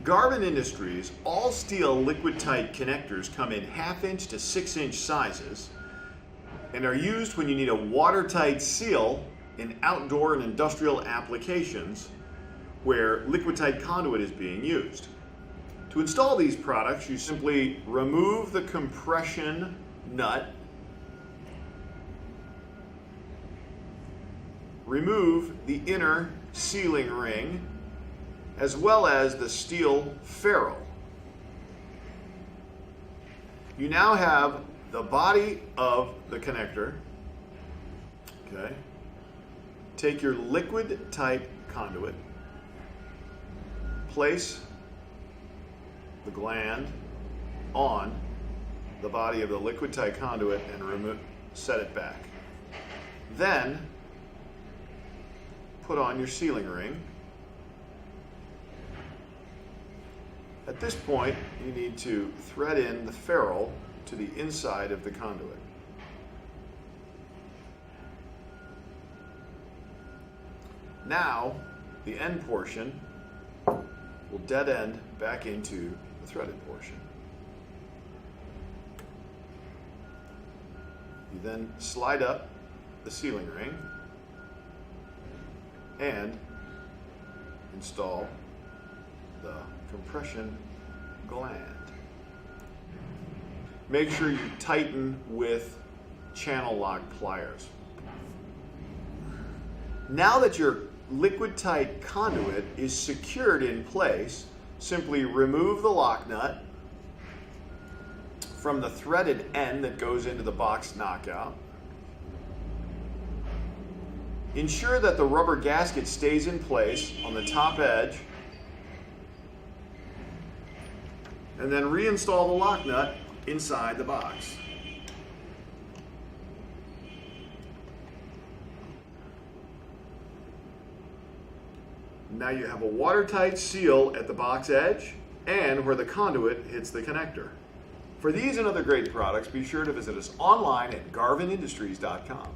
Garvin Industries all steel liquid tight connectors come in 1/2 inch to 6 inch sizes and are used when you need a watertight seal in outdoor and industrial applications where liquid tight conduit is being used. To install these products, you simply remove the compression nut, remove the inner sealing ring, as well as the steel ferrule. You now have the body of the connector. Okay. Take your liquid tight conduit, place the gland on the body of the liquid tight conduit and set it back. Then put on your sealing ring. At this point, you need to thread in the ferrule to the inside of the conduit. Now, the end portion will dead end back into the threaded portion. You then slide up the sealing ring and install the compression gland. Make sure you tighten with channel lock pliers. Now that your liquid tight conduit is secured in place, simply remove the lock nut from the threaded end that goes into the box knockout. Ensure that the rubber gasket stays in place on the top edge, and then reinstall the lock nut inside the box. Now you have a watertight seal at the box edge and where the conduit hits the connector. For these and other great products, be sure to visit us online at garvinindustries.com.